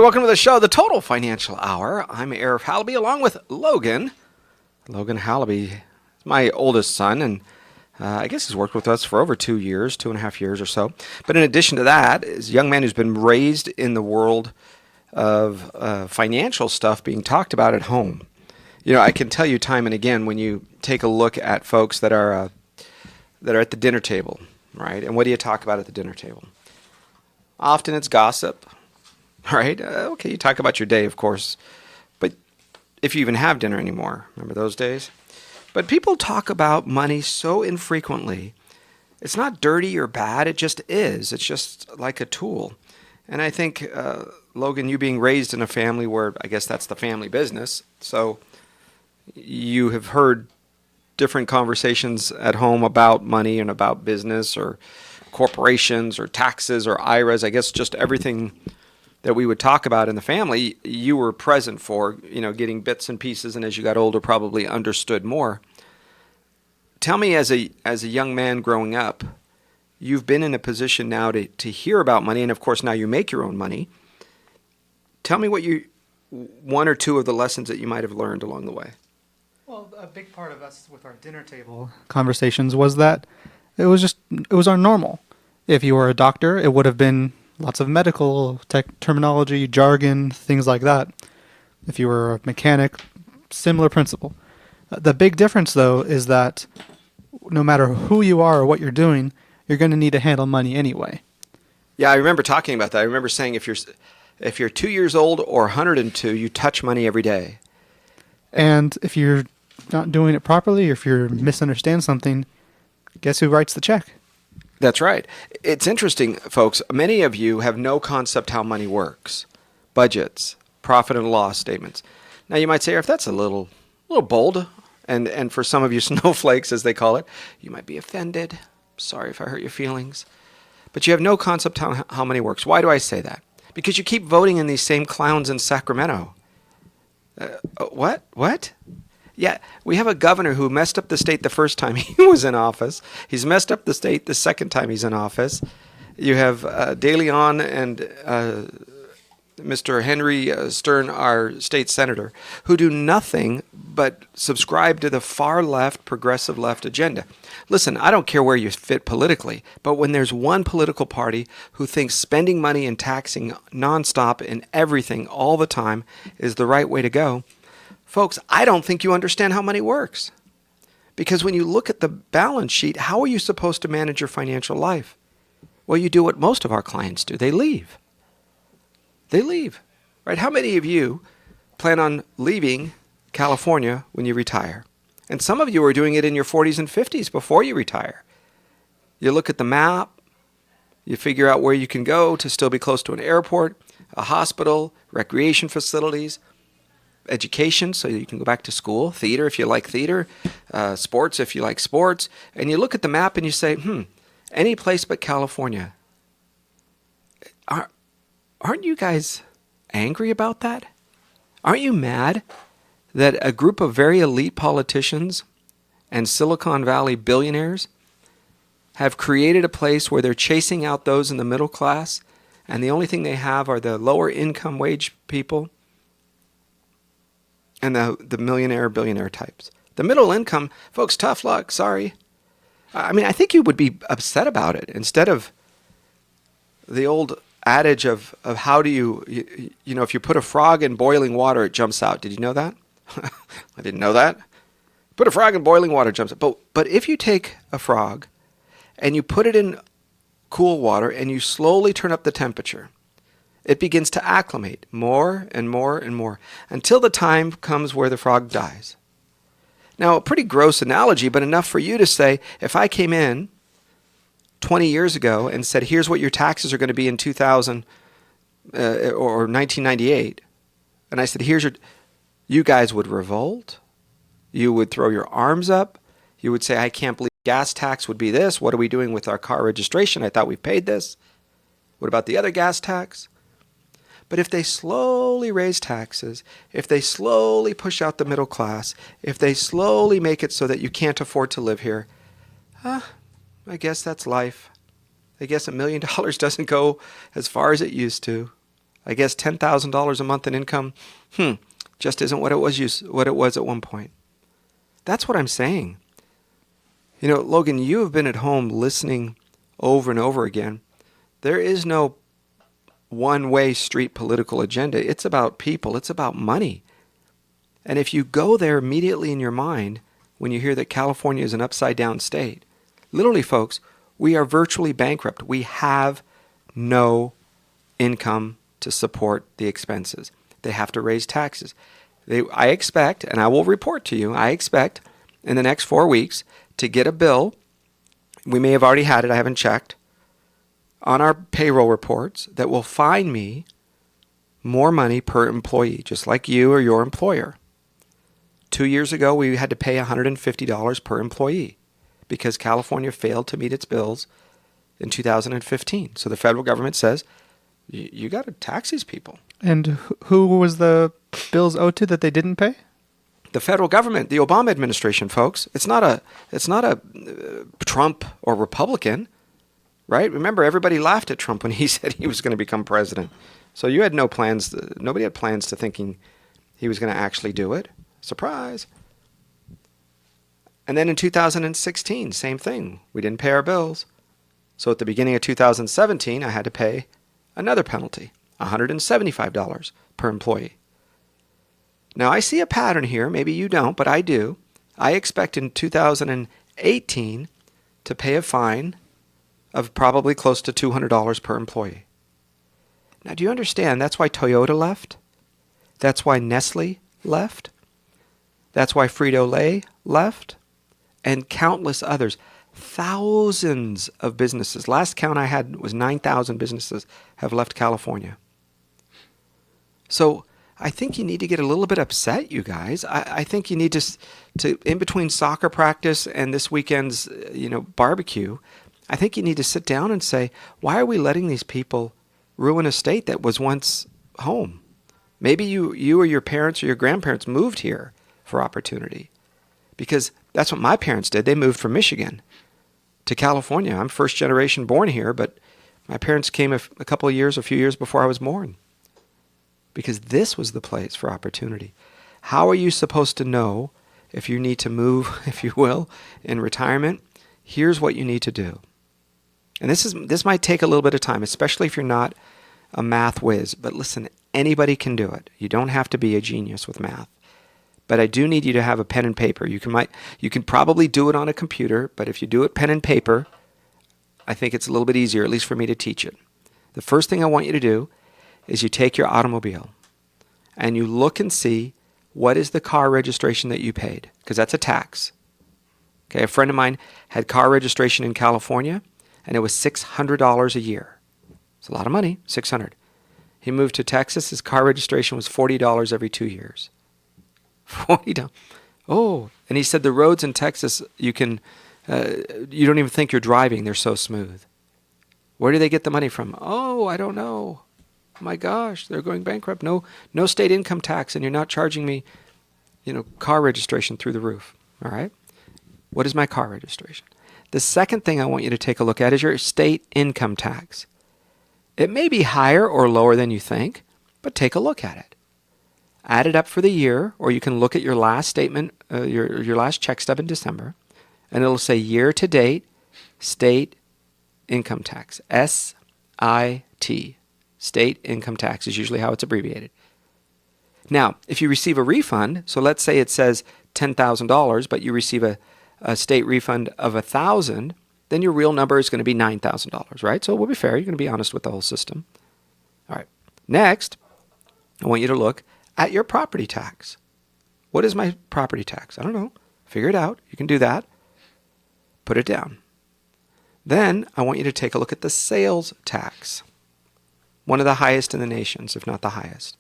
Welcome to the show, The Total Financial Hour. I'm Arif Halaby along with Logan. Logan Halaby is my oldest son, and I guess he's worked with us for over 2 years, 2.5 years or so. But in addition to that, is a young man who's been raised in the world of financial stuff being talked about at home. You know, I can tell you time and again when you take a look at folks that are at the dinner table, right? And what do you talk about at the dinner table? Often it's gossip. Right? Okay, you talk about your day, of course. But if you even have dinner anymore, remember those days? But people talk about money so infrequently. It's not dirty or bad. It just is. It's just like a tool. And I think, Logan, you being raised in a family where I guess that's the family business, so you have heard different conversations at home about money and about business or corporations or taxes or IRAs. I guess just everything that we would talk about in the family, you were present for, getting bits and pieces, and as you got older, probably understood more. Tell me, as a young man growing up, you've been in a position now to hear about money, and of course now you make your own money. Tell me one or two of the lessons that you might have learned along the way. Well, a big part of us with our dinner table conversations was that it was our normal. If you were a doctor, it would have been lots of medical terminology, jargon, things like that. If you were a mechanic, similar principle. The big difference, though, is that no matter who you are or what you're doing, you're going to need to handle money anyway. Yeah, I remember talking about that. I remember saying if you're 2 years old or 102, you touch money every day. And if you're not doing it properly, or if you misunderstand something, guess who writes the check? That's right. It's interesting, folks. Many of you have no concept how money works. Budgets, profit and loss statements. Now you might say, if that's a little bold, and for some of you snowflakes, as they call it, you might be offended. Sorry if I hurt your feelings. But you have no concept how money works. Why do I say that? Because you keep voting in these same clowns in Sacramento. What? Yeah, we have a governor who messed up the state the first time he was in office. He's messed up the state the second time he's in office. You have De Leon and Mr. Henry Stern, our state senator, who do nothing but subscribe to the far left, progressive left agenda. Listen, I don't care where you fit politically, but when there's one political party who thinks spending money and taxing nonstop in everything all the time is the right way to go, folks, I don't think you understand how money works. Because when you look at the balance sheet, how are you supposed to manage your financial life? Well, you do what most of our clients do. They leave. Right? How many of you plan on leaving California when you retire? And some of you are doing it in your 40s and 50s before you retire. You look at the map. You figure out where you can go to still be close to an airport, a hospital, recreation facilities, education, so you can go back to school, theater if you like theater, sports if you like sports, and you look at the map and you say, any place but California. Aren't you guys angry about that? Aren't you mad that a group of very elite politicians and Silicon Valley billionaires have created a place where they're chasing out those in the middle class, and the only thing they have are the lower income wage people and the millionaire, billionaire types? The middle income, folks, tough luck, sorry. I mean, I think you would be upset about it instead of the old adage of how do you if you put a frog in boiling water, it jumps out. Did you know that? I didn't know that. Put a frog in boiling water, it jumps out. But if you take a frog and you put it in cool water and you slowly turn up the temperature, it begins to acclimate more and more and more until the time comes where the frog dies. Now, a pretty gross analogy, but enough for you to say, if I came in 20 years ago and said, here's what your taxes are going to be in 2000 or 1998, and I said, you guys would revolt. You would throw your arms up. You would say, I can't believe gas tax would be this. What are we doing with our car registration? I thought we paid this. What about the other gas tax? But if they slowly raise taxes, if they slowly push out the middle class, if they slowly make it so that you can't afford to live here, I guess that's life. I guess $1 million doesn't go as far as it used to. I guess $10,000 a month in income, just isn't what it was at one point. That's what I'm saying. You know, Logan, you have been at home listening over and over again. There is no one-way street political agenda. It's about people. It's about money. And if you go there immediately in your mind when you hear that California is an upside-down state, literally, folks, we are virtually bankrupt. We have no income to support the expenses. They have to raise taxes. I expect, and I will report to you, I expect in the next 4 weeks to get a bill. We may have already had it, I haven't checked, on our payroll reports that will fine me more money per employee, just like you or your employer. 2 years ago, we had to pay $150 per employee because California failed to meet its bills in 2015. So the federal government says, you got to tax these people. And who was the bills owed to that they didn't pay? The federal government, the Obama administration, folks. It's not a Trump or Republican, right? Remember, everybody laughed at Trump when he said he was going to become president. So you had no plans. Nobody had plans to thinking he was going to actually do it. Surprise. And then in 2016, same thing. We didn't pay our bills. So at the beginning of 2017, I had to pay another penalty, $175 per employee. Now, I see a pattern here. Maybe you don't, but I do. I expect in 2018 to pay a fine of probably close to $200 per employee. Now, do you understand? That's why Toyota left. That's why Nestle left. That's why Frito-Lay left. And countless others. Thousands of businesses. Last count I had was 9,000 businesses have left California. So I think you need to get a little bit upset, you guys. I think you need to in between soccer practice and this weekend's barbecue, I think you need to sit down and say, why are we letting these people ruin a state that was once home? Maybe you or your parents or your grandparents moved here for opportunity, because that's what my parents did. They moved from Michigan to California. I'm first generation born here, but my parents came a few years before I was born, because this was the place for opportunity. How are you supposed to know if you need to move, if you will, in retirement? Here's what you need to do. And this might take a little bit of time, especially if you're not a math whiz. But listen, anybody can do it. You don't have to be a genius with math. But I do need you to have a pen and paper. You can probably do it on a computer, but if you do it pen and paper, I think it's a little bit easier, at least for me to teach it. The first thing I want you to do is you take your automobile and you look and see what is the car registration that you paid, because that's a tax. Okay, a friend of mine had car registration in California, and it was $600 a year. It's a lot of money, $600. He moved to Texas. His car registration was $40 every 2 years. $40. Oh, and he said the roads in Texas, you don't even think you're driving. They're so smooth. Where do they get the money from? Oh, I don't know. My gosh, they're going bankrupt. No state income tax, and you're not charging me, car registration through the roof. All right? What is my car registration? The second thing I want you to take a look at is your state income tax. It may be higher or lower than you think, but take a look at it. Add it up for the year, or you can look at your last statement, your last check stub in December, and it'll say year-to-date state income tax, S-I-T. State income tax is usually how it's abbreviated. Now, if you receive a refund, so let's say it says $10,000, but you receive a state refund of $1,000, then your real number is going to be $9,000, right? So we'll be fair. You're going to be honest with the whole system. All right. Next, I want you to look at your property tax. What is my property tax? I don't know. Figure it out. You can do that. Put it down. Then I want you to take a look at the sales tax. One of the highest in the nation, if not the highest.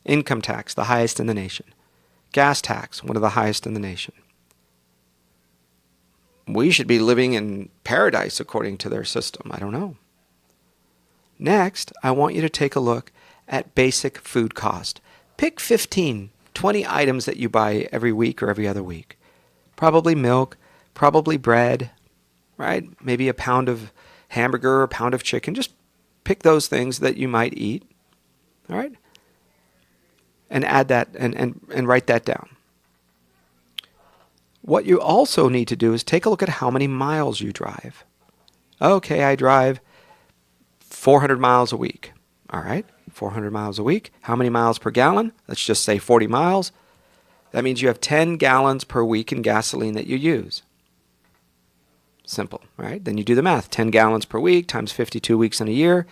Income tax, the highest in the nation. Gas tax, one of the highest in the nation. We should be living in paradise according to their system. I don't know. Next, I want you to take a look at basic food cost. Pick 15, 20 items that you buy every week or every other week. Probably milk, probably bread, right? Maybe a pound of hamburger or a pound of chicken. Just pick those things that you might eat. All right? And add that and write that down. What you also need to do is take a look at how many miles you drive. Okay, I drive 400 miles a week. All right, 400 miles a week. How many miles per gallon? Let's just say 40 miles. That means you have 10 gallons per week in gasoline that you use. Simple, right? Then you do the math. 10 gallons per week times 52 weeks in a year.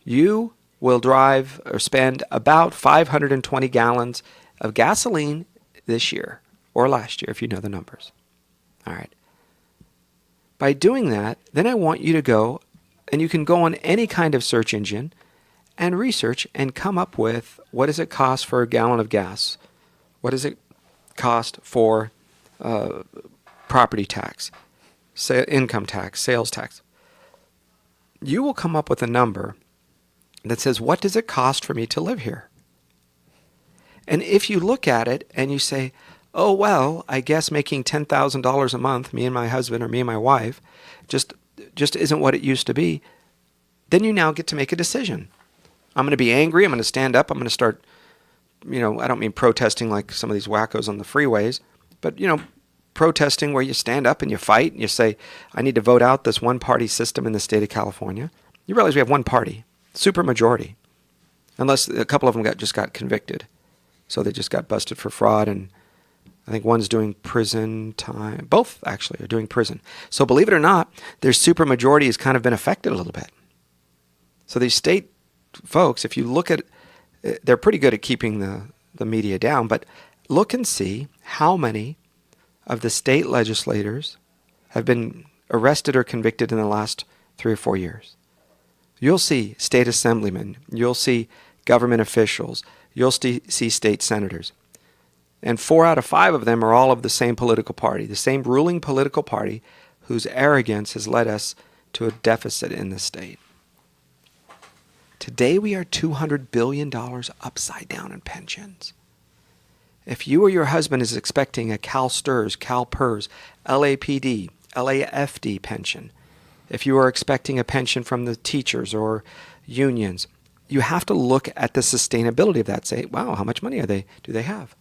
You will drive or spend about 520 gallons of gasoline this year or last year, if you know the numbers. All right. By doing that, then I want you to go, and you can go on any kind of search engine and research and come up with, what does it cost for a gallon of gas? What does it cost for property tax, income tax, sales tax? You will come up with a number that says, what does it cost for me to live here? And if you look at it and you say, oh, well, I guess making $10,000 a month, me and my husband or me and my wife, just isn't what it used to be, then you now get to make a decision. I'm going to be angry. I'm going to stand up. I'm going to start, I don't mean protesting like some of these wackos on the freeways, but, protesting where you stand up and you fight and you say, I need to vote out this one-party system in the state of California. You realize we have one party, super majority, unless a couple of them just got convicted. So they just got busted for fraud, and I think one's doing prison time. Both, actually, are doing prison. So believe it or not, their supermajority has kind of been affected a little bit. So these state folks, if you look at, they're pretty good at keeping the media down, but look and see how many of the state legislators have been arrested or convicted in the last 3 or 4 years. You'll see state assemblymen. You'll see government officials. You'll see state senators. And 4 out of 5 of them are all of the same political party, the same ruling political party whose arrogance has led us to a deficit in the state. Today we are $200 billion upside down in pensions. If you or your husband is expecting a CalSTRS, CalPERS, LAPD, LAFD pension, if you are expecting a pension from the teachers or unions, you have to look at the sustainability of that. Say, wow, how much money do they have?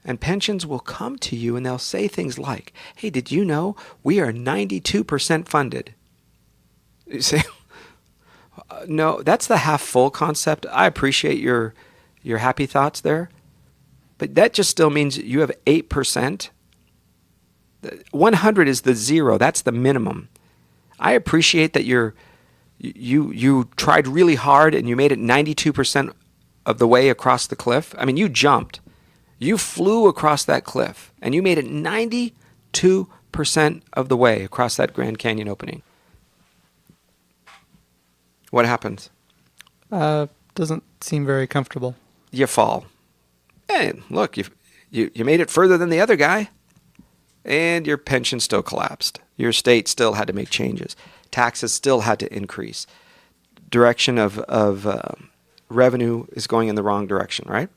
And pensions will come to you and they'll say things like, hey, did you know we are 92% funded? You say, no, that's the half full concept. I appreciate your happy thoughts there. But that just still means you have 8%. 100 is the zero. That's the minimum. I appreciate that you tried really hard and you made it 92% of the way across the cliff. I mean, you jumped. You flew across that cliff and you made it 92% of the way across that Grand Canyon opening. What happens? Doesn't seem very comfortable. You fall. And look, you made it further than the other guy, and your pension still collapsed. Your state still had to make changes. Taxes still had to increase. Direction of revenue is going in the wrong direction, right?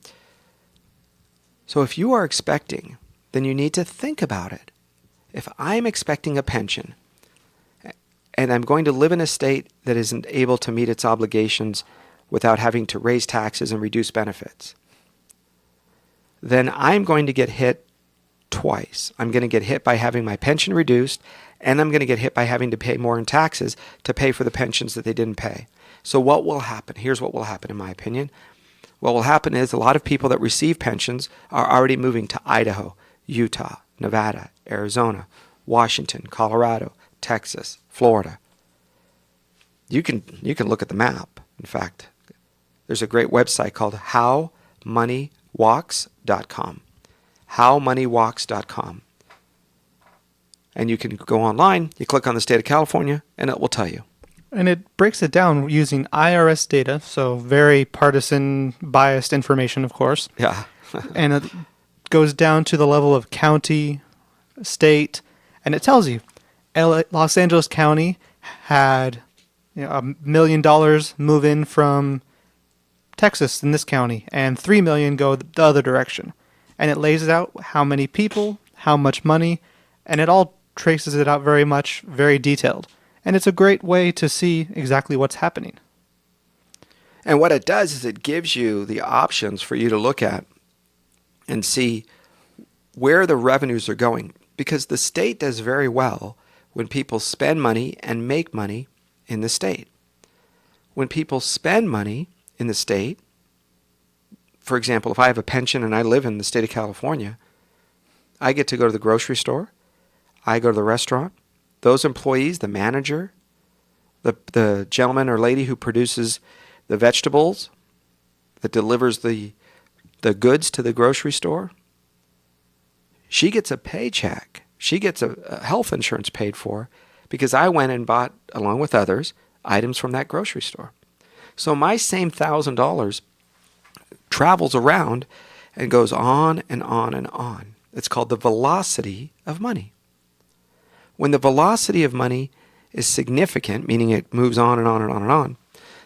So if you are expecting, then you need to think about it. If I'm expecting a pension, and I'm going to live in a state that isn't able to meet its obligations without having to raise taxes and reduce benefits, then I'm going to get hit twice. I'm going to get hit by having my pension reduced, and I'm going to get hit by having to pay more in taxes to pay for the pensions that they didn't pay. So what will happen? Here's what will happen, in my opinion. What will happen is a lot of people that receive pensions are already moving to Idaho, Utah, Nevada, Arizona, Washington, Colorado, Texas, Florida. You can look at the map. In fact, there's a great website called howmoneywalks.com. howmoneywalks.com. And you can go online, you click on the state of California, and it will tell you. And it breaks it down using IRS data, so very partisan, biased information, of course. Yeah. And it goes down to the level of county, state, and it tells you Los Angeles County had $1 million move in from Texas in this county, and $3 million go the other direction. And it lays it out how many people, how much money, and it all traces it out very detailed. And it's a great way to see exactly what's happening. And what it does is it gives you the options for you to look at and see where the revenues are going. Because the state does very well when people spend money and make money in the state. When people spend money in the state, for example, if I have a pension and I live in the state of California, I get to go to the grocery store, I go to the restaurant. Those employees, the manager, the gentleman or lady who produces the vegetables, that delivers the goods to the grocery store, she gets a paycheck. She gets a health insurance paid for because I went and bought, along with others, items from that grocery store. So my same $1,000 travels around and goes on and on and on. It's called the velocity of money. When the velocity of money is significant, meaning it moves on and on and on and on,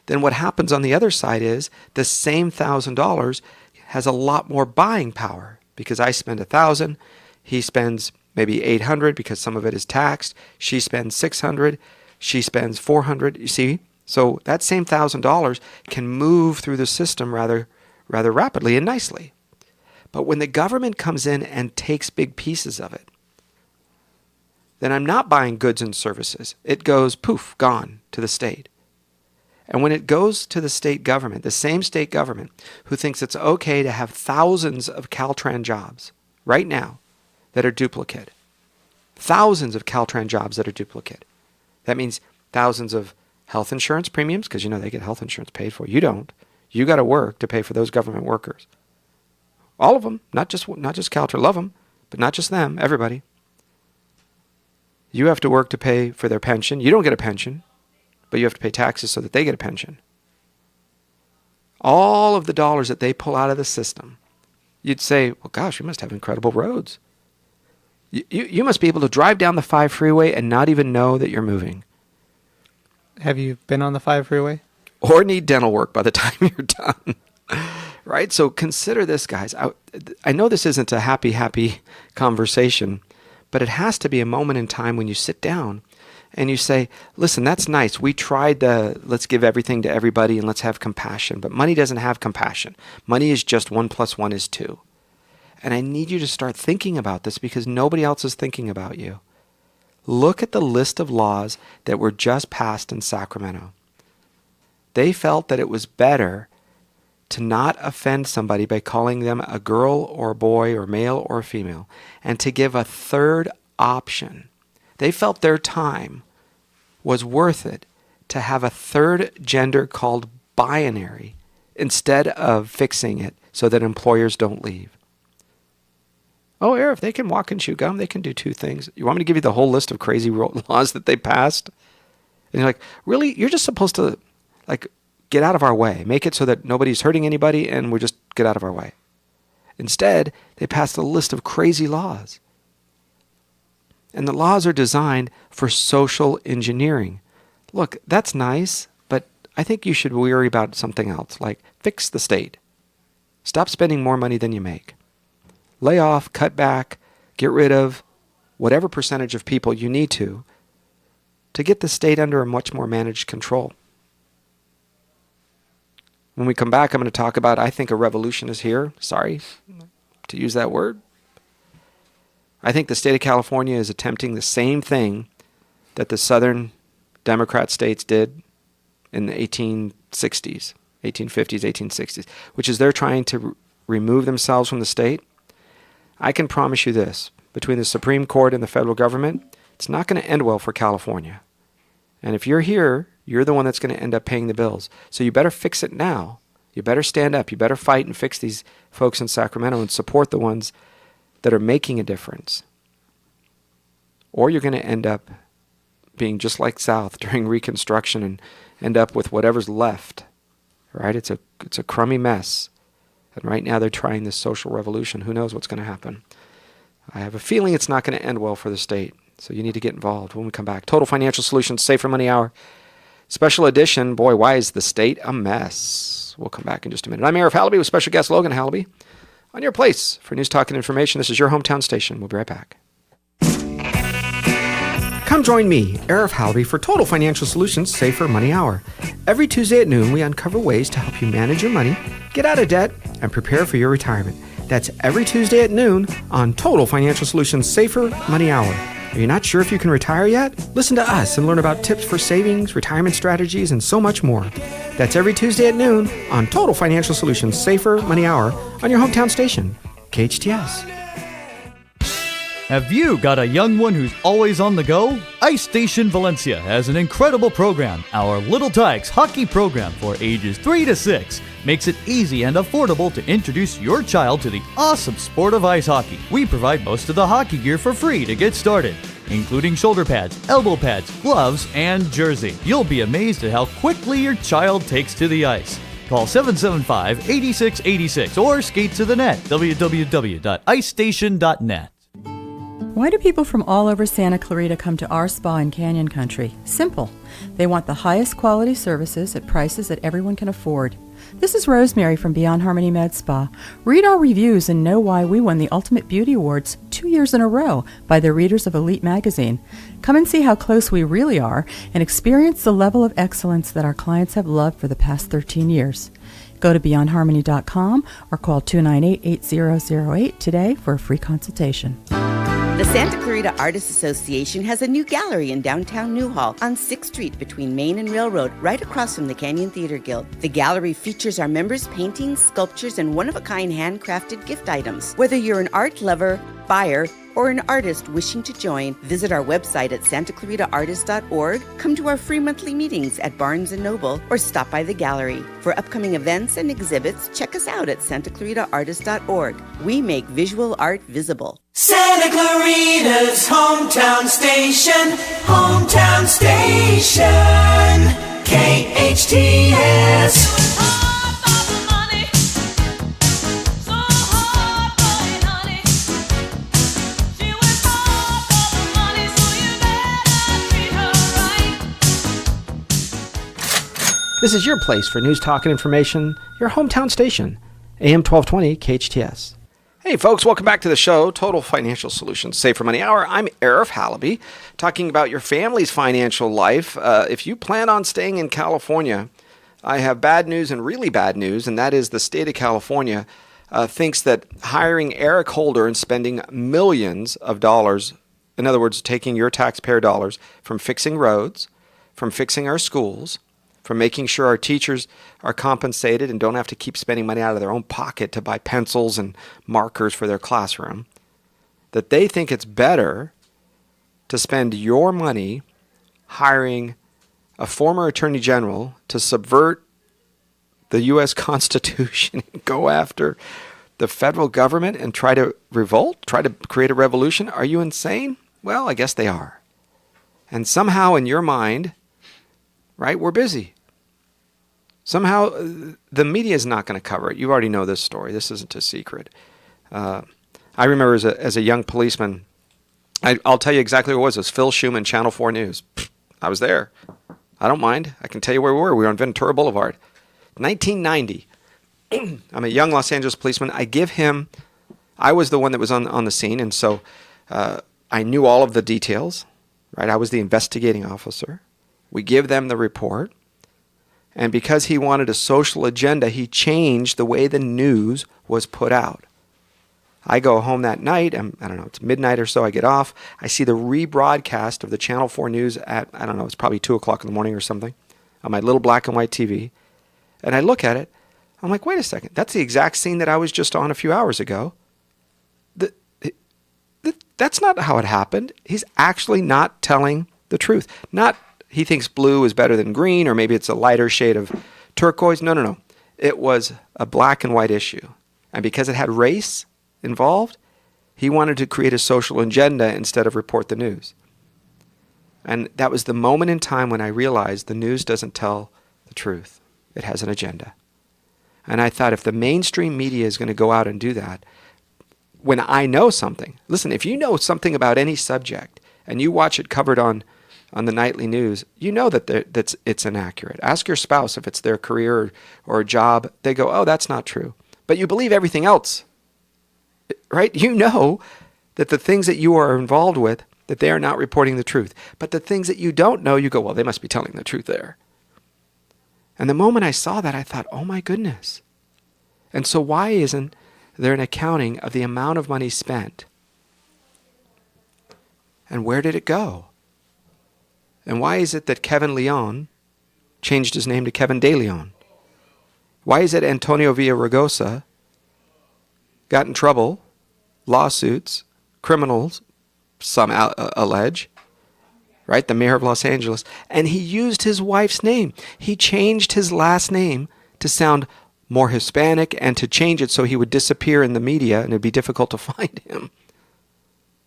then what happens on the other side is the same $1,000 has a lot more buying power because I spend $1,000, he spends maybe $800 because some of it is taxed, she spends $600, she spends $400. You see? So that same $1,000 can move through the system rather rapidly and nicely. But when the government comes in and takes big pieces of it, then I'm not buying goods and services. It goes, poof, gone to the state. And when it goes to the state government, the same state government who thinks it's okay to have thousands of Caltran jobs right now that are duplicate, thousands of Caltran jobs that are duplicate. That means thousands of health insurance premiums, because they get health insurance paid for. You don't. You got to work to pay for those government workers. All of them, not just Caltran. Love them, but not just them, everybody. You have to work to pay for their pension. You don't get a pension, but you have to pay taxes so that they get a pension. All of the dollars that they pull out of the system, you'd say, well, gosh, we must have incredible roads. You must be able to drive down the 5 freeway and not even know that you're moving. Have you been on the 5 freeway? Or need dental work by the time you're done. Right? So consider this, guys. I know this isn't a happy conversation, but it has to be a moment in time when you sit down and you say, listen, that's nice. We tried let's give everything to everybody and let's have compassion. But money doesn't have compassion. Money is just 1 + 1 is 2. And I need you to start thinking about this because nobody else is thinking about you. Look at the list of laws that were just passed in Sacramento. They felt that it was better to not offend somebody by calling them a girl or a boy or male or female, and to give a third option. They felt their time was worth it to have a third gender called binary instead of fixing it so that employers don't leave. Oh, Arif, they can walk and chew gum. They can do 2 things. You want me to give you the whole list of crazy laws that they passed? And you're like, really? You're just supposed to, get out of our way. Make it so that nobody's hurting anybody and we just get out of our way. Instead, they passed a list of crazy laws. And the laws are designed for social engineering. Look, that's nice, but I think you should worry about something else, like fix the state. Stop spending more money than you make. Lay off, cut back, get rid of whatever percentage of people you need to get the state under a much more managed control. When we come back, I'm going to talk about, I think a revolution is here. Sorry to use that word. I think the state of California is attempting the same thing that the southern Democrat states did in the 1860s, 1850s, 1860s, which is they're trying to remove themselves from the state. I can promise you this, between the Supreme Court and the federal government, it's not going to end well for California. And if you're here, you're the one that's going to end up paying the bills. So you better fix it now. You better stand up. You better fight and fix these folks in Sacramento and support the ones that are making a difference. Or you're going to end up being just like South during Reconstruction and end up with whatever's left. Right? It's a crummy mess. And right now they're trying this social revolution. Who knows what's going to happen? I have a feeling it's not going to end well for the state. So you need to get involved when we come back. Total Financial Solutions, Safer Money Hour. Special edition, boy, why is the state a mess? We'll come back in just a minute. I'm Arif Halaby with special guest Logan Halaby. On your place for news, talk, and information, this is your hometown station. We'll be right back. Come join me, Arif Halby, for Total Financial Solutions Safer Money Hour. Every Tuesday at noon, we uncover ways to help you manage your money, get out of debt, and prepare for your retirement. That's every Tuesday at noon on Total Financial Solutions Safer Money Hour. Are you not sure if you can retire yet? Listen to us and learn about tips for savings, retirement strategies, and so much more. That's every Tuesday at noon on Total Financial Solutions Safer Money Hour on your hometown station, KHTS. Have you got a young one who's always on the go? Ice Station Valencia has an incredible program. Our Little Tykes hockey program for ages 3 to 6 makes it easy and affordable to introduce your child to the awesome sport of ice hockey. We provide most of the hockey gear for free to get started, including shoulder pads, elbow pads, gloves, and jersey. You'll be amazed at how quickly your child takes to the ice. Call 775-8686 or skate to the net, www.icestation.net. Why do people from all over Santa Clarita come to our spa in Canyon Country? Simple. They want the highest quality services at prices that everyone can afford. This is Rosemary from Beyond Harmony Med Spa. Read our reviews and know why we won the Ultimate Beauty Awards 2 years in a row by the readers of Elite magazine. Come and see how close we really are and experience the level of excellence that our clients have loved for the past 13 years. Go to beyondharmony.com or call 298-8008 today for a free consultation. The Santa Clarita Artists Association has a new gallery in downtown Newhall on 6th Street between Main and Railroad, right across from the Canyon Theater Guild. The gallery features our members' paintings, sculptures, and one-of-a-kind handcrafted gift items. Whether you're an art lover, buyer, or an artist wishing to join, visit our website at santaclaritaartist.org, come to our free monthly meetings at Barnes & Noble, or stop by the gallery. For upcoming events and exhibits, check us out at santaclaritaartist.org. We make visual art visible. Santa Clarita's hometown station, KHTS. This is your place for news, talk, and information, your hometown station, AM 1220 KHTS. Hey folks, welcome back to the show, Total Financial Solutions Safer Money Hour. I'm Arif Halby, talking about your family's financial life. If you plan on staying in California, I have bad news and really bad news, and that is the state of California thinks that hiring Eric Holder and spending millions of dollars, in other words, taking your taxpayer dollars from fixing roads, from fixing our schools, from making sure our teachers are compensated and don't have to keep spending money out of their own pocket to buy pencils and markers for their classroom, that they think it's better to spend your money hiring a former attorney general to subvert the U.S. Constitution and go after the federal government and try to revolt, try to create a revolution. Are you insane? Well, I guess they are. And somehow in your mind, right, we're busy. Somehow, the media is not going to cover it. You already know this story. This isn't a secret. I remember as a young policeman, I'll tell you exactly what it was. It was Phil Schumann, Channel 4 News. I was there. I don't mind. I can tell you where we were. We were on Ventura Boulevard. 1990. I'm a young Los Angeles policeman. I was the one that was on the scene, and so I knew all of the details. Right? I was the investigating officer. We give them the report. And because he wanted a social agenda, he changed the way the news was put out. I go home that night, and I don't know, it's midnight or so, I get off. I see the rebroadcast of the Channel 4 News at, I don't know, it's probably 2 o'clock in the morning or something, on my little black and white TV. And I look at it, I'm like, wait a second, that's the exact scene that I was just on a few hours ago. That's not how it happened. He's actually not telling the truth. He thinks blue is better than green, or maybe it's a lighter shade of turquoise. No. It was a black and white issue. And because it had race involved, he wanted to create a social agenda instead of report the news. And that was the moment in time when I realized the news doesn't tell the truth. It has an agenda. And I thought, if the mainstream media is going to go out and do that, when I know something, listen, if you know something about any subject and you watch it covered on the nightly news, you know that it's inaccurate. Ask your spouse if it's their career or a job. They go, oh, that's not true. But you believe everything else, right? You know that the things that you are involved with that they are not reporting the truth. But the things that you don't know, you go, well, they must be telling the truth there. And the moment I saw that, I thought, oh my goodness. And so why isn't there an accounting of the amount of money spent? And where did it go? And why is it that Kevin Leon changed his name to Kevin De Leon? Why is it Antonio Villaraigosa got in trouble, lawsuits, criminals, some allege, right? The mayor of Los Angeles. And he used his wife's name. He changed his last name to sound more Hispanic and to change it so he would disappear in the media and it'd be difficult to find him.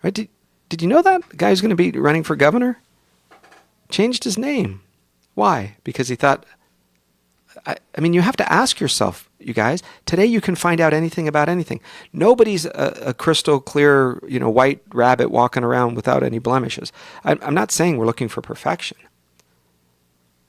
Right? Did you know that? The guy who's going to be running for governor changed his name. Why? Because he thought, I mean, you have to ask yourself, you guys, today you can find out anything about anything. Nobody's a crystal clear, white rabbit walking around without any blemishes. I'm not saying we're looking for perfection.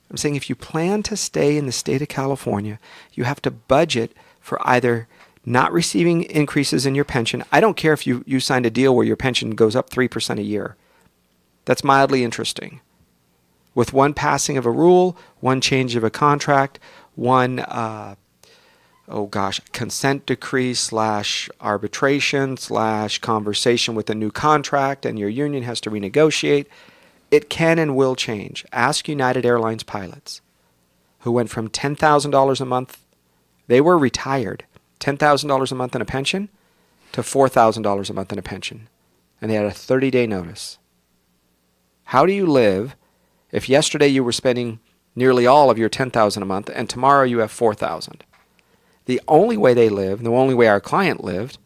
I'm saying if you plan to stay in the state of California, you have to budget for either not receiving increases in your pension. I don't care if you signed a deal where your pension goes up 3% a year. That's mildly interesting. With one passing of a rule, one change of a contract, one, consent decree / arbitration / conversation with a new contract, and your union has to renegotiate, it can and will change. Ask United Airlines pilots who went from $10,000 a month, they were retired, $10,000 a month in a pension, to $4,000 a month in a pension. And they had a 30-day notice. How do you live if yesterday you were spending nearly all of your $10,000 a month and tomorrow you have $4,000? The only way they lived, the only way our client lived,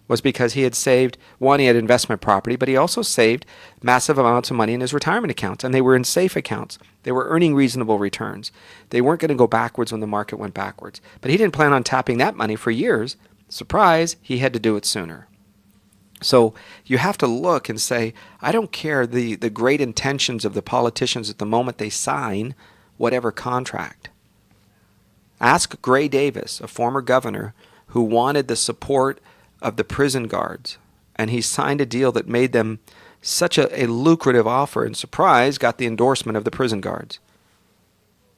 was because he had saved, one, he had investment property, but he also saved massive amounts of money in his retirement accounts, and they were in safe accounts. They were earning reasonable returns. They weren't going to go backwards when the market went backwards. But he didn't plan on tapping that money for years. Surprise, he had to do it sooner. So you have to look and say, I don't care the great intentions of the politicians at the moment they sign whatever contract. Ask Gray Davis, a former governor who wanted the support of the prison guards, and he signed a deal that made them such a lucrative offer, and surprise, got the endorsement of the prison guards.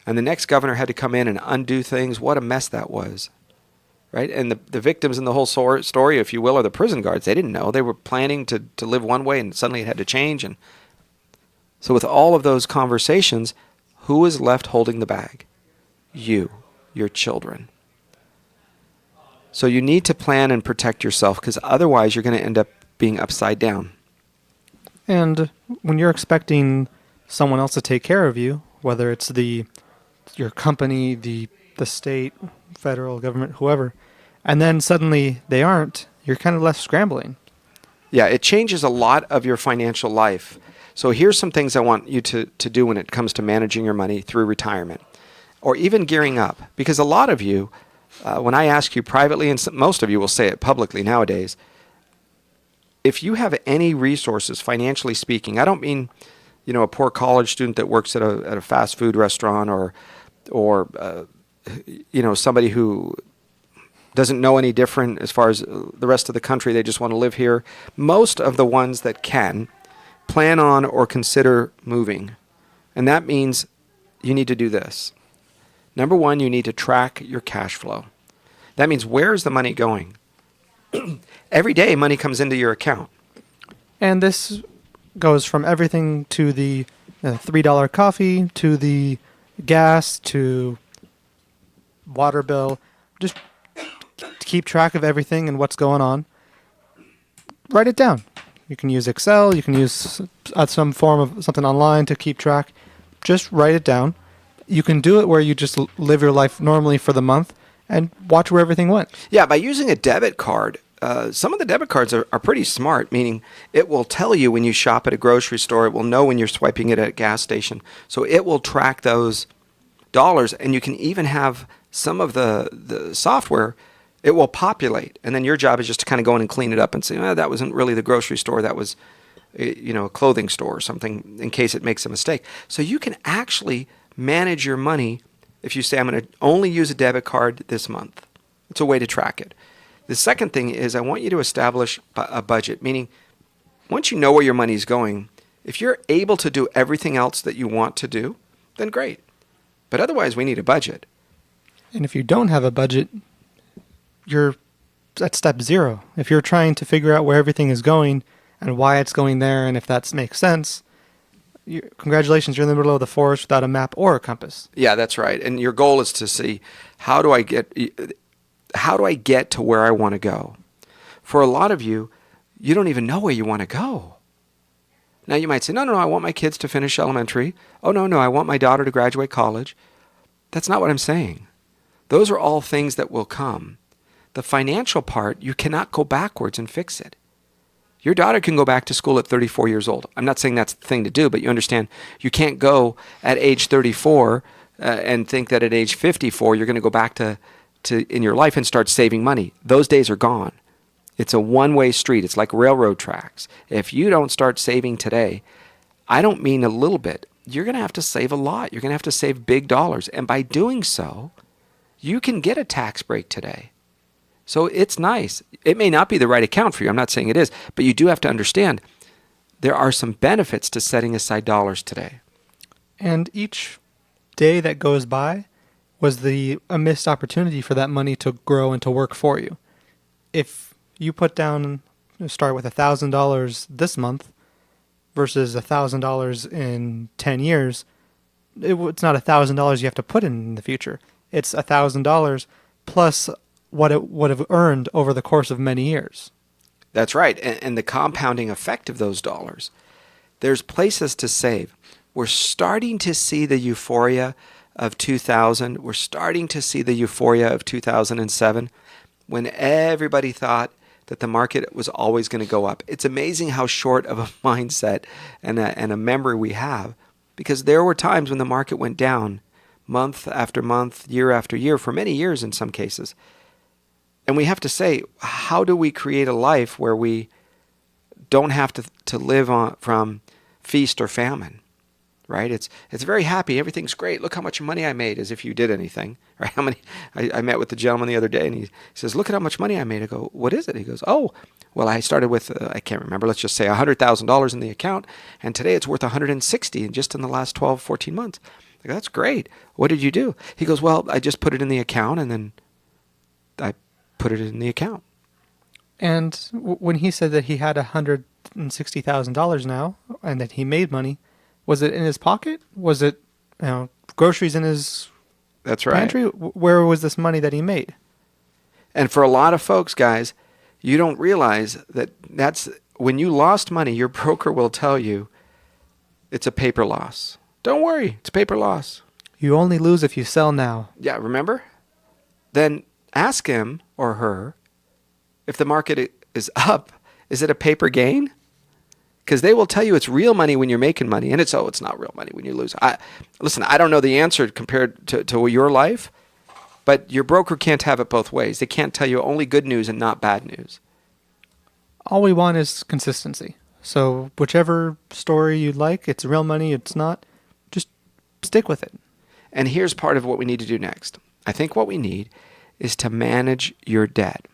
And the next governor had to come in and undo things. What a mess that was. Right? And the victims in the whole story, if you will, are the prison guards. They didn't know. They were planning to live one way, and suddenly it had to change. And so with all of those conversations, who is left holding the bag? You, your children. So you need to plan and protect yourself, because otherwise you're going to end up being upside down. And when you're expecting someone else to take care of you, whether it's your company, the state, federal government, whoever, and then suddenly they aren't, you're kind of left scrambling. Yeah, it changes a lot of your financial life. So here's some things I want you to do when it comes to managing your money through retirement, or even gearing up. Because a lot of you, when I ask you privately, and most of you will say it publicly nowadays, if you have any resources, financially speaking, I don't mean, a poor college student that works at a fast food restaurant or somebody who doesn't know any different as far as the rest of the country. They just want to live here. Most of the ones that can plan on or consider moving. And that means you need to do this. Number one, you need to track your cash flow. That means, where is the money going? Every day money comes into your account. And this goes from everything to the $3 coffee, to the gas, to water bill. Just keep track of everything and what's going on. Write it down. You can use Excel. You can use some form of something online to keep track. Just write it down. You can do it where you just live your life normally for the month and watch where everything went. Yeah, by using a debit card, some of the debit cards are pretty smart, meaning it will tell you when you shop at a grocery store. It will know when you're swiping it at a gas station. So it will track those dollars, and you can even have some of the software, it will populate. And then your job is just to kind of go in and clean it up and say, that wasn't really the grocery store. That was a clothing store or something, in case it makes a mistake. So you can actually manage your money if you say, I'm going to only use a debit card this month. It's a way to track it. The second thing is, I want you to establish a budget, meaning once you know where your money is going, If you're able to do everything else that you want to do, then great. But otherwise, we need a budget. And if you don't have a budget, you're at step 0. If you're trying to figure out where everything is going and why it's going there and if that makes sense, congratulations, you're in the middle of the forest without a map or a compass. Yeah, that's right. And your goal is to see, how do I get to where I want to go? For a lot of you, you don't even know where you want to go. Now you might say, no, I want my kids to finish elementary. Oh, no, I want my daughter to graduate college. That's not what I'm saying. Those are all things that will come. The financial part, you cannot go backwards and fix it. Your daughter can go back to school at 34 years old. I'm not saying that's the thing to do, but you understand you can't go at age 34 and think that at age 54 you're going to go back to in your life and start saving money. Those days are gone. It's a one-way street. It's like railroad tracks. If you don't start saving today, I don't mean a little bit. You're going to have to save a lot. You're going to have to save big dollars. And by doing so, you can get a tax break today. So it's nice. It may not be the right account for you. I'm not saying it is. But you do have to understand there are some benefits to setting aside dollars today. And each day that goes by was a missed opportunity for that money to grow and to work for you. If you start with $1,000 this month versus $1,000 in 10 years, it's not $1,000 you have to put in the future. It's $1,000 plus what it would have earned over the course of many years. That's right. And the compounding effect of those dollars. There's places to save. We're starting to see the euphoria of 2000. We're starting to see the euphoria of 2007 when everybody thought that the market was always going to go up. It's amazing how short of a mindset and a memory we have, because there were times when the market went down month after month, year after year, for many years in some cases. And we have to say, how do we create a life where we don't have to live from feast or famine? Right? It's very happy. Everything's great. Look how much money I made, as if you did anything. Right? How many? I met with the gentleman the other day, and he says, "Look at how much money I made." I go, "What is it?" He goes, "Oh, well, I started with I can't remember. Let's just say $100,000 in the account, and today it's worth $160 just in the last 12, 14 months." I go, "That's great. What did you do?" He goes, "Well, I just put it in the account, and then I put it in the account." And when he said that he had $160,000 now and that he made money, was it in his pocket? Was it, groceries in his That's right. pantry? Where was this money that he made? And for a lot of folks, guys, you don't realize that's when you lost money, your broker will tell you it's a paper loss. Don't worry, it's a paper loss. You only lose if you sell now. Yeah, remember? Then ask him or her, if the market is up, is it a paper gain? Because they will tell you it's real money when you're making money, and it's not real money when you lose. Listen, I don't know the answer compared to your life, but your broker can't have it both ways. They can't tell you only good news and not bad news. All we want is consistency. So whichever story you like, it's real money, it's not, just stick with it. And here's part of what we need to do next. I think what we need is to manage your debt.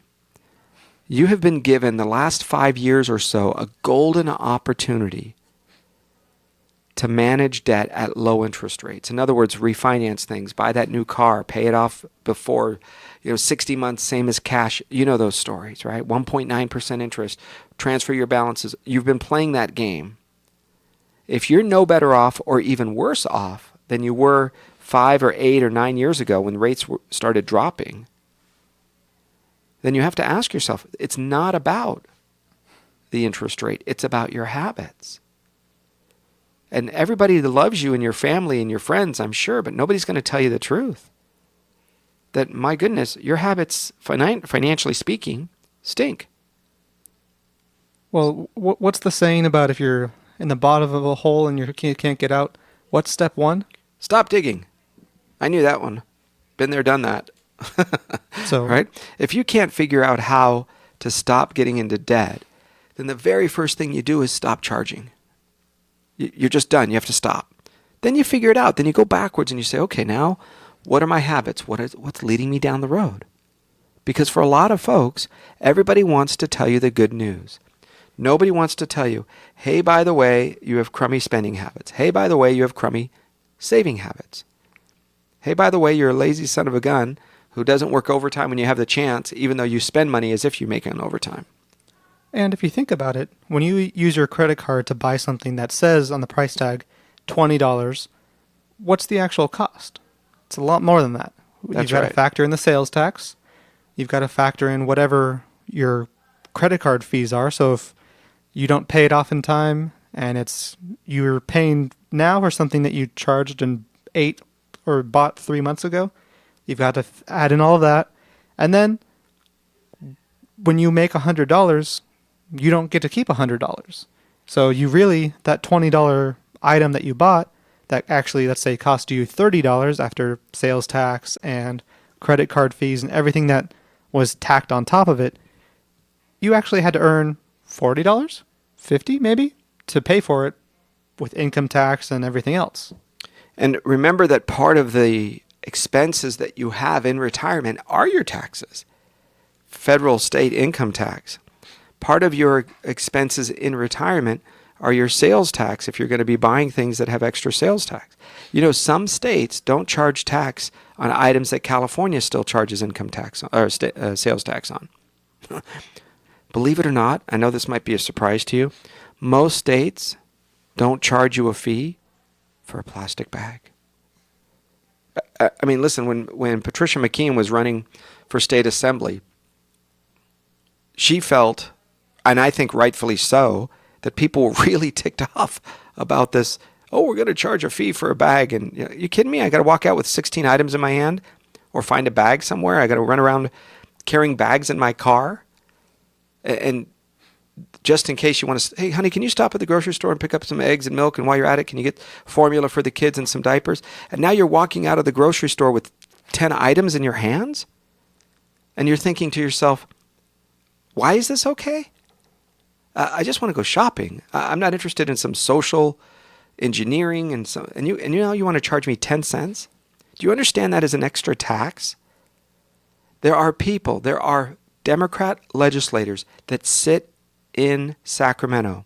You have been given the last 5 years or so a golden opportunity to manage debt at low interest rates. In other words, refinance things, buy that new car, pay it off before, 60 months, same as cash. You know those stories, right? 1.9% interest, transfer your balances. You've been playing that game. If you're no better off or even worse off than you were 5 or 8 or 9 years ago when rates started dropping, then you have to ask yourself, it's not about the interest rate. It's about your habits. And everybody that loves you and your family and your friends, I'm sure, but nobody's going to tell you the truth. That, my goodness, your habits, financially speaking, stink. Well, what's the saying about if you're in the bottom of a hole and you can't get out? What's step 1? Stop digging. I knew that one. Been there, done that. So, right? If you can't figure out how to stop getting into debt, then the very first thing you do is stop charging. You're just done. You have to stop. Then you figure it out. Then you go backwards and you say, okay, now what are my habits? What's leading me down the road? Because for a lot of folks, everybody wants to tell you the good news. Nobody wants to tell you, hey, by the way, you have crummy spending habits. Hey, by the way, you have crummy saving habits. Hey, by the way, you're a lazy son of a gun who doesn't work overtime when you have the chance, even though you spend money as if you're making overtime. And if you think about it, when you use your credit card to buy something that says on the price tag $20, what's the actual cost? It's a lot more than that. That's You've got right. to factor in the sales tax. You've got to factor in whatever your credit card fees are. So if you don't pay it off in time and you're paying now for something that you charged and ate or bought 3 months ago, you've got to add in all of that. And then when you make $100, you don't get to keep $100. So you really, that $20 item that you bought that actually, let's say, cost you $30 after sales tax and credit card fees and everything that was tacked on top of it, you actually had to earn $40, $50 maybe, to pay for it with income tax and everything else. And remember that part of the expenses that you have in retirement are your taxes. Federal, state income tax. Part of your expenses in retirement are your sales tax if you're going to be buying things that have extra sales tax. You know, some states don't charge tax on items that California still charges income tax on, or sales tax on. Believe it or not, I know this might be a surprise to you, most states don't charge you a fee for a plastic bag. I mean, listen, when Patricia McKeon was running for state assembly, she felt, and I think rightfully so, that people were really ticked off about this. Oh, we're going to charge a fee for a bag. And you kidding me? I got to walk out with 16 items in my hand or find a bag somewhere. I got to run around carrying bags in my car. And just in case you want to, hey, honey, can you stop at the grocery store and pick up some eggs and milk? And while you're at it, can you get formula for the kids and some diapers? And now you're walking out of the grocery store with 10 items in your hands. And you're thinking to yourself, why is this okay? I just want to go shopping. I'm not interested in some social engineering and you know you want to charge me 10 cents? Do you understand that as an extra tax? There are Democrat legislators that sit in Sacramento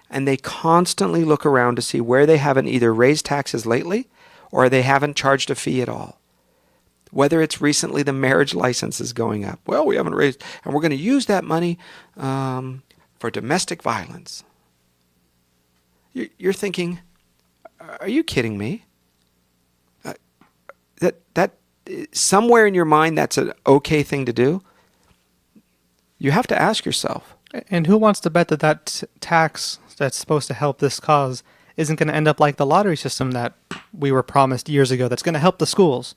and they constantly look around to see where they haven't either raised taxes lately or they haven't charged a fee at all. Whether it's recently the marriage license is going up. Well, we haven't raised, and we're going to use that money for domestic violence. You're thinking, are you kidding me? That somewhere in your mind that's an okay thing to do? You have to ask yourself. And who wants to bet that tax that's supposed to help this cause isn't going to end up like the lottery system that we were promised years ago that's going to help the schools?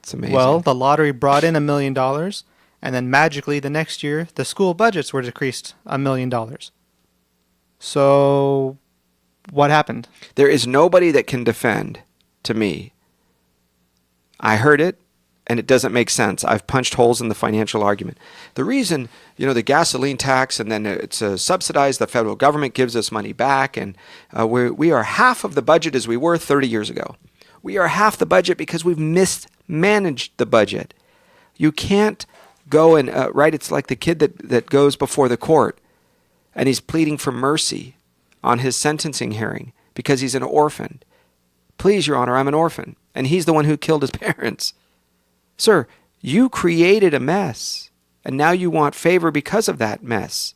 It's amazing. Well, the lottery brought in $1 million, and then magically the next year, the school budgets were decreased $1 million. So, what happened? There is nobody that can defend to me. I heard it, and it doesn't make sense. I've punched holes in the financial argument. The reason, the gasoline tax, and then it's subsidized, the federal government gives us money back, and we are half of the budget as we were 30 years ago. We are half the budget because we've mismanaged the budget. You can't go and, right, it's like the kid that goes before the court and he's pleading for mercy on his sentencing hearing because he's an orphan. Please, Your Honor, I'm an orphan. And he's the one who killed his parents. Sir, you created a mess and now you want favor because of that mess.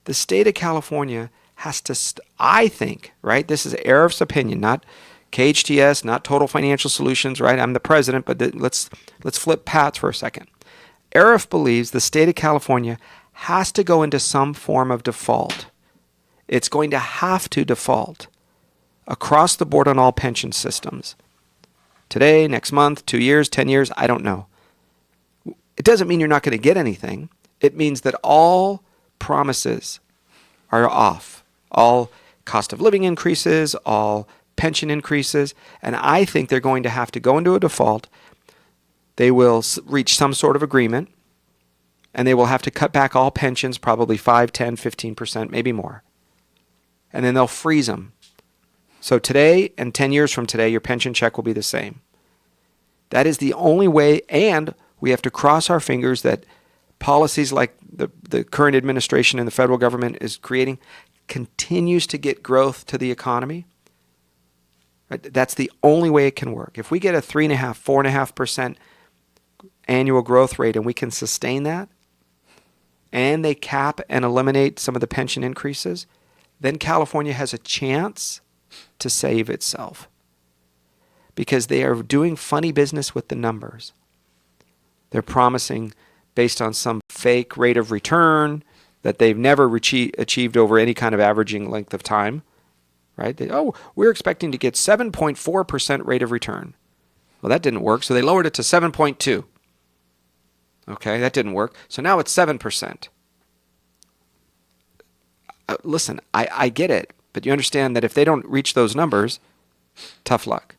The state of California has to, I think, right, this is Arif's opinion, not KHTS, not Total Financial Solutions, right? I'm the president, but let's flip paths for a second. Arif believes the state of California has to go into some form of default. It's going to have to default across the board on all pension systems. Today, next month, 2 years, 10 years, I don't know. It doesn't mean you're not going to get anything. It means that all promises are off. All cost of living increases, all pension increases, and I think they're going to have to go into a default. They will reach some sort of agreement, and they will have to cut back all pensions, probably 5, 10, 15%, maybe more. And then they'll freeze them. So today and 10 years from today, your pension check will be the same. That is the only way, and we have to cross our fingers that policies like the current administration and the federal government is creating continues to get growth to the economy, right, that's the only way it can work. If we get a 3.5%, 4.5% annual growth rate and we can sustain that, and they cap and eliminate some of the pension increases, then California has a chance to save itself. Because they are doing funny business with the numbers. They're promising based on some fake rate of return that they've never achieved over any kind of averaging length of time, right? We're expecting to get 7.4% rate of return. Well, that didn't work, so they lowered it to 7.2. Okay, that didn't work. So now it's 7%. Listen, I get it, but you understand that if they don't reach those numbers, tough luck.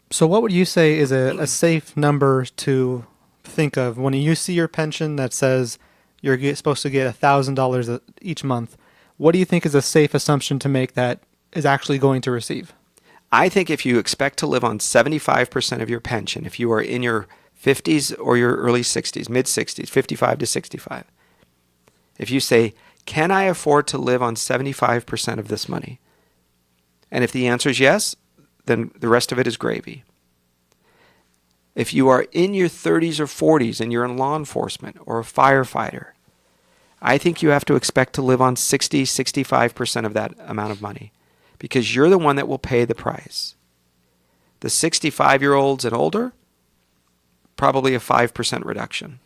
So what would you say is a safe number to think of when you see your pension that says you're supposed to get $1,000 each month? What do you think is a safe assumption to make that is actually going to receive? I think if you expect to live on 75% of your pension, if you are in your 50s or your early 60s, mid 60s, 55 to 65, if you say, can I afford to live on 75% of this money? And if the answer is yes, then the rest of it is gravy. If you are in your 30s or 40s and you're in law enforcement or a firefighter, I think you have to expect to live on 60, 65% of that amount of money because you're the one that will pay the price. The 65-year-olds and older, probably a 5% reduction.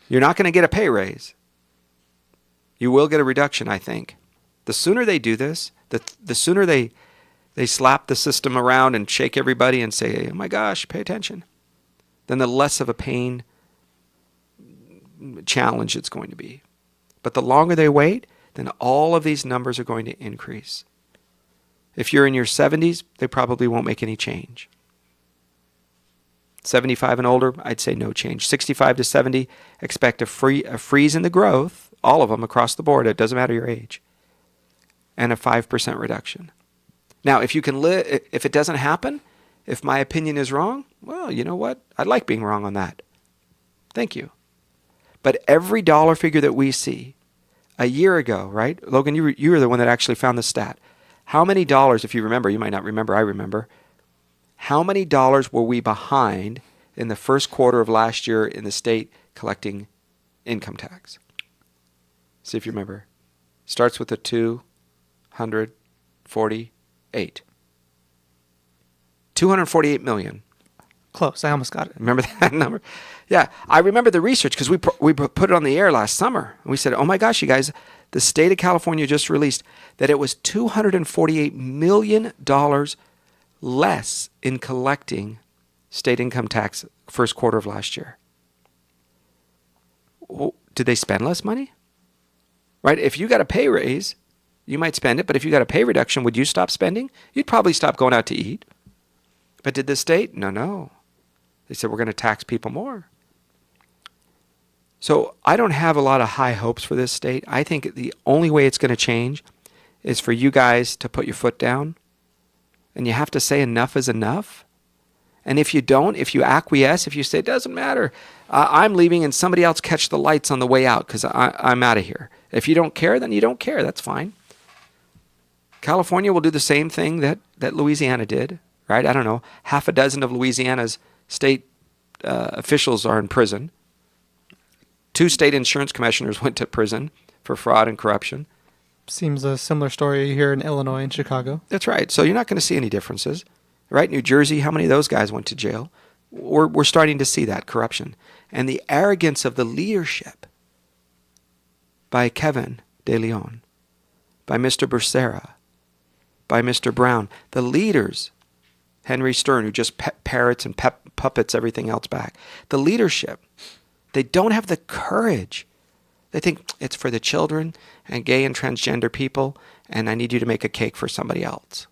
You're not going to get a pay raise. You will get a reduction, I think. The sooner they do this, the sooner they slap the system around and shake everybody and say, oh my gosh, pay attention, then the less of a pain challenge it's going to be. But the longer they wait, then all of these numbers are going to increase. If you're in your 70s, they probably won't make any change. 75 and older, I'd say no change. 65 to 70, expect a freeze in the growth, all of them across the board, it doesn't matter your age, and a 5% reduction. Now, if you can if it doesn't happen, if my opinion is wrong, well, you know what? I'd like being wrong on that. Thank you. But every dollar figure that we see, a year ago, right? Logan, you were the one that actually found the stat. How many dollars, if you remember, you might not remember, I remember, how many dollars were we behind in the first quarter of last year in the state collecting income tax? See if you remember. Starts with a 248. 248 million. Close. I almost got it. Remember that number? Yeah, I remember the research because we put it on the air last summer. And we said, oh my gosh, you guys, the state of California just released that it was $248 million less in collecting state income tax first quarter of last year. Well, did they spend less money? Right? If you got a pay raise, you might spend it, but if you got a pay reduction, would you stop spending? You'd probably stop going out to eat. But did the state? No. They said, we're going to tax people more. So I don't have a lot of high hopes for this state. I think the only way it's going to change is for you guys to put your foot down. And you have to say enough is enough. And if you don't, if you acquiesce, if you say, it doesn't matter, I'm leaving and somebody else catch the lights on the way out because I'm out of here. If you don't care, then you don't care. That's fine. California will do the same thing that Louisiana did, right? I don't know. Half a dozen of Louisiana's state officials are in prison. 2 state insurance commissioners went to prison for fraud and corruption. Seems a similar story here in Illinois and Chicago. That's right. So you're not going to see any differences. Right? New Jersey, how many of those guys went to jail? We're starting to see that corruption. And the arrogance of the leadership by Kevin De Leon, by Mr. Becerra, by Mr. Brown, the leaders, Henry Stern, who just parrots and puppets everything else back. The leadership, they don't have the courage. They think it's for the children and gay and transgender people, and I need you to make a cake for somebody else.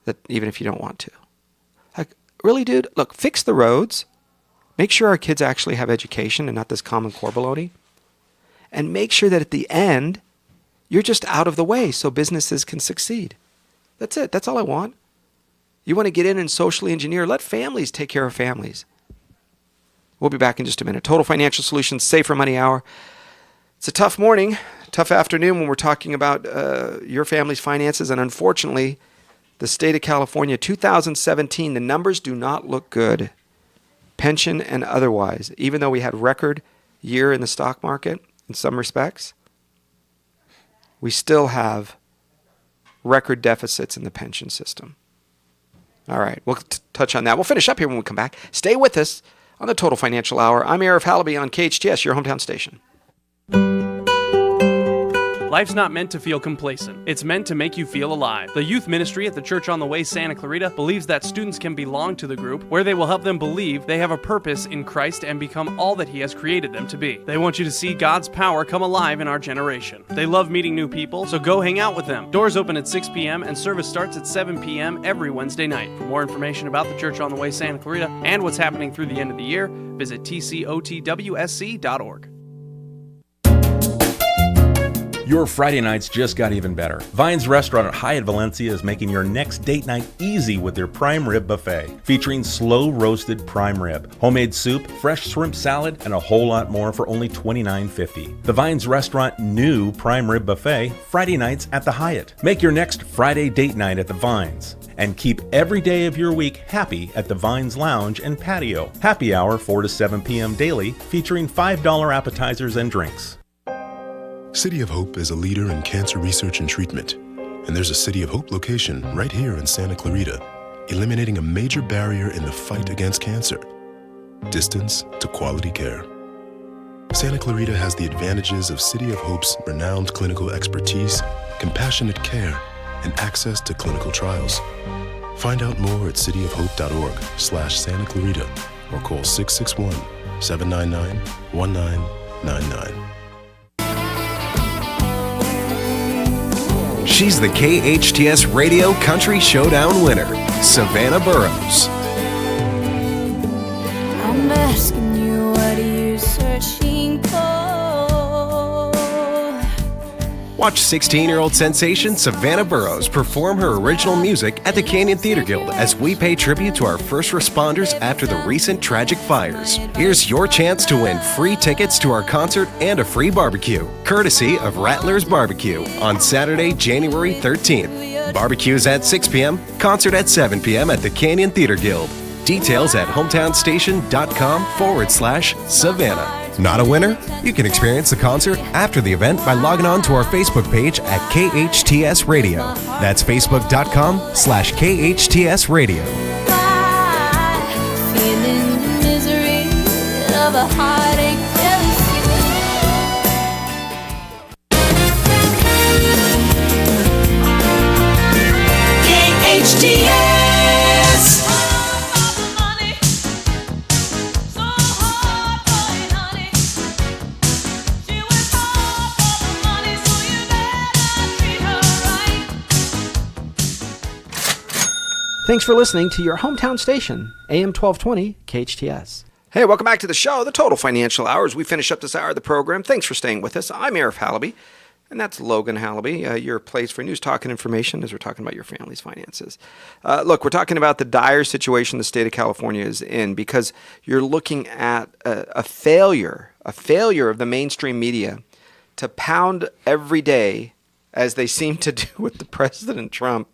That even if you don't want to. Like, really, dude? Look, fix the roads. Make sure our kids actually have education and not this common core baloney. And make sure that at the end, you're just out of the way so businesses can succeed. That's it. That's all I want. You want to get in and socially engineer, let families take care of families. We'll be back in just a minute. Total Financial Solutions Safer Money Hour. It's a tough morning, tough afternoon when we're talking about your family's finances. And unfortunately, the state of California, 2017, the numbers do not look good. Pension and otherwise. Even though we had record year in the stock market in some respects, we still have record deficits in the pension system. All right, we'll touch on that. We'll finish up here when we come back. Stay with us on the Total Financial Hour. I'm Arif Halaby on KHTS, your hometown station. Life's not meant to feel complacent. It's meant to make you feel alive. The youth ministry at the Church on the Way Santa Clarita believes that students can belong to the group, where they will help them believe they have a purpose in Christ and become all that He has created them to be. They want you to see God's power come alive in our generation. They love meeting new people, so go hang out with them. Doors open at 6 p.m. and service starts at 7 p.m. every Wednesday night. For more information about the Church on the Way Santa Clarita and what's happening through the end of the year, visit tcotwsc.org. Your Friday nights just got even better. Vine's Restaurant at Hyatt Valencia is making your next date night easy with their prime rib buffet, featuring slow-roasted prime rib, homemade soup, fresh shrimp salad, and a whole lot more for only $29.50. The Vine's Restaurant new prime rib buffet, Friday nights at the Hyatt. Make your next Friday date night at the Vines, and keep every day of your week happy at the Vines Lounge and Patio. Happy hour 4 to 7 p.m. daily, featuring $5 appetizers and drinks. City of Hope is a leader in cancer research and treatment, and there's a City of Hope location right here in Santa Clarita, eliminating a major barrier in the fight against cancer: distance to quality care. Santa Clarita has the advantages of City of Hope's renowned clinical expertise, compassionate care, and access to clinical trials. Find out more at cityofhope.org/Santa Clarita or call 661-799-1999. She's the KHTS Radio Country Showdown winner, Savannah Burrows. I'm asking you, what are you searching for? Watch 16-year-old sensation Savannah Burrows perform her original music at the Canyon Theater Guild as we pay tribute to our first responders after the recent tragic fires. Here's your chance to win free tickets to our concert and a free barbecue, courtesy of Rattler's Barbecue, on Saturday, January 13th. Barbecues at 6 p.m., concert at 7 p.m. at the Canyon Theater Guild. Details at hometownstation.com/Savannah. Not a winner? You can experience the concert after the event by logging on to our Facebook page at KHTS Radio. That's facebook.com/KHTS Radio. Feeling the misery of a heartache jealousy. KHTS. Thanks for listening to your hometown station, AM 1220 KHTS. Hey, welcome back to the show, the Total Financial Hour. As we finish up this hour of the program, thanks for staying with us. I'm Arif Halaby, and that's Logan Halaby, your place for news, talk, and information as we're talking about your family's finances. Look, we're talking about the dire situation the state of California is in because you're looking at a failure of the mainstream media to pound every day, as they seem to do with the President Trump.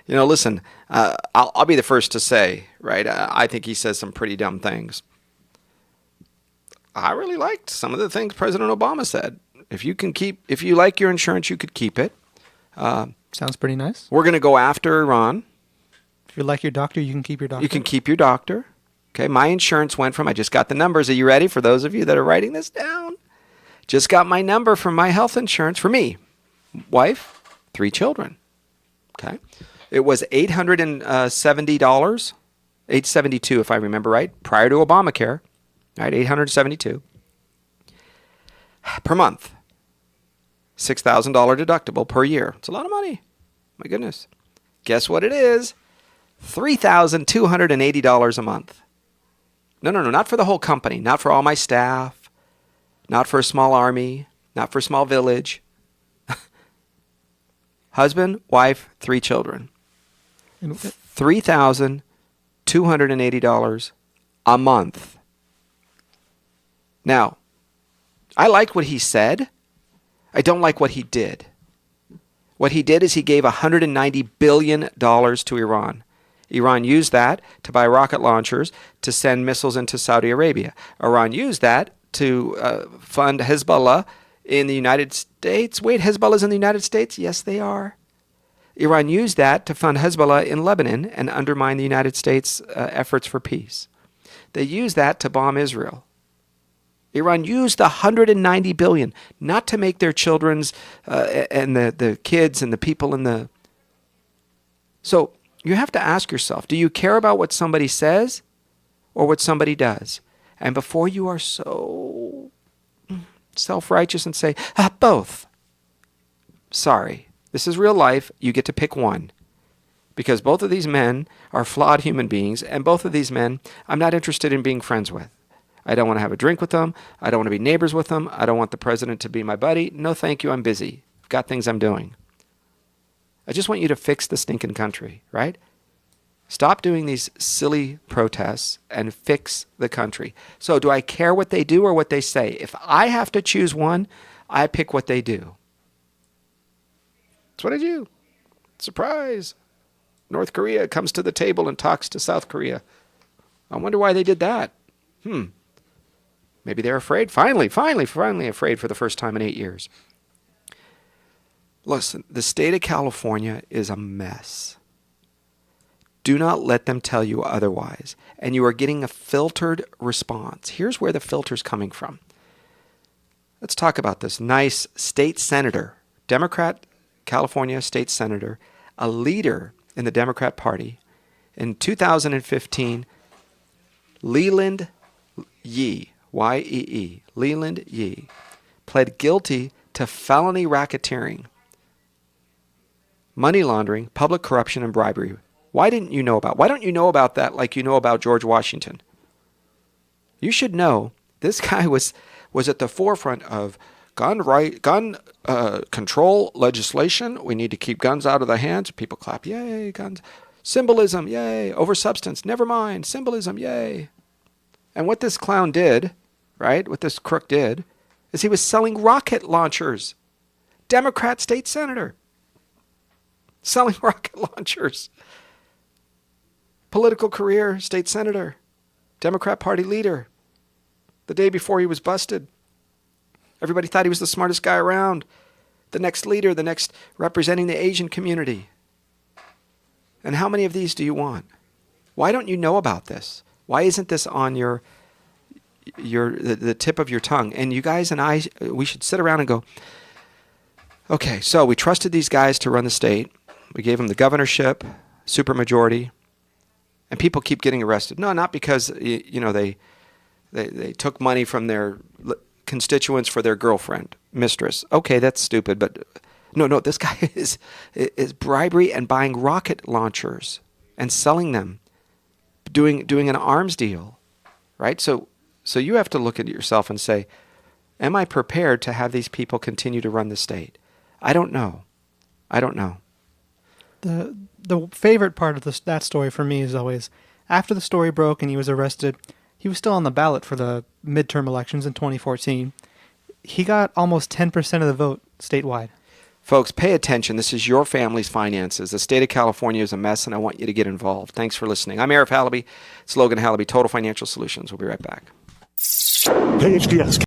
You know, listen, I'll be the first to say, right, I think he says some pretty dumb things. I really liked some of the things President Obama said. If you like your insurance, you could keep it. Sounds pretty nice. We're going to go after Iran. If you like your doctor, you can keep your doctor. You can keep your doctor. Okay, my insurance went from, I just got the numbers. Are you ready for those of you that are writing this down? Just got my number from my health insurance for me. Wife, 3 children. Okay. It was $870, $872 if I remember right, prior to Obamacare, right? $872 per month, $6,000 deductible per year. It's a lot of money. My goodness. Guess what it is? $3,280 a month. No, not for the whole company, not for all my staff, not for a small army, not for a small village. Husband, wife, 3 children. $3,280 a month. Now, I like what he said. I don't like what he did. What he did is he gave $190 billion to Iran. Iran used that to buy rocket launchers to send missiles into Saudi Arabia. Iran used that to fund Hezbollah in the United States. Wait, Hezbollah's in the United States? Yes, they are. Iran used that to fund Hezbollah in Lebanon and undermine the United States' efforts for peace. They used that to bomb Israel. Iran used the $190 billion not to make their children's and the kids and the people in the... So you have to ask yourself, do you care about what somebody says or what somebody does? And before you are so self-righteous and say, both. Sorry, this is real life. You get to pick one. Because both of these men are flawed human beings, and both of these men I'm not interested in being friends with. I don't want to have a drink with them. I don't want to be neighbors with them. I don't want the president to be my buddy. No, thank you. I'm busy. I've got things I'm doing. I just want you to fix the stinking country, right? Stop doing these silly protests and fix the country. So do I care what they do or what they say? If I have to choose one, I pick what they do. That's what I do. Surprise. North Korea comes to the table and talks to South Korea. I wonder why they did that. Maybe they're afraid. Finally afraid for the first time in 8 years. Listen, the state of California is a mess. Do not let them tell you otherwise. And you are getting a filtered response. Here's where the filter's coming from. Let's talk about this nice state senator, Democrat, California state senator, a leader in the Democrat Party. In 2015, Leland Yee, Y-E-E, Leland Yee, pled guilty to felony racketeering, money laundering, public corruption, and bribery. Why don't you know about that like you know about George Washington? You should know this guy was at the forefront of gun control legislation. We need to keep guns out of the hands. People clap, yay, guns. Symbolism, yay. Over substance, never mind. Symbolism, yay. And what this clown did, right, what this crook did, is he was selling rocket launchers. Democrat state senator. Selling rocket launchers. Political career, state senator. Democrat Party leader. The day before he was busted. Everybody thought he was the smartest guy around. The next leader, the next representing the Asian community. And how many of these do you want? Why don't you know about this? Why isn't this on the tip of your tongue? And you guys and I, we should sit around and go, okay, so we trusted these guys to run the state. We gave them the governorship, supermajority, and people keep getting arrested. No, not because they took money from their constituents for their girlfriend, mistress. Okay, that's stupid, but no, this guy is bribery and buying rocket launchers and selling them, doing an arms deal, right? So you have to look at yourself and say, am I prepared to have these people continue to run the state? I don't know. The favorite part of that story for me is always, after the story broke and he was arrested, he was still on the ballot for the midterm elections in 2014. He got almost 10% of the vote statewide. Folks, pay attention. This is your family's finances. The state of California is a mess, and I want you to get involved. Thanks for listening. I'm Arif Halaby. It's Logan Halaby, Total Financial Solutions. We'll be right back. KHTS.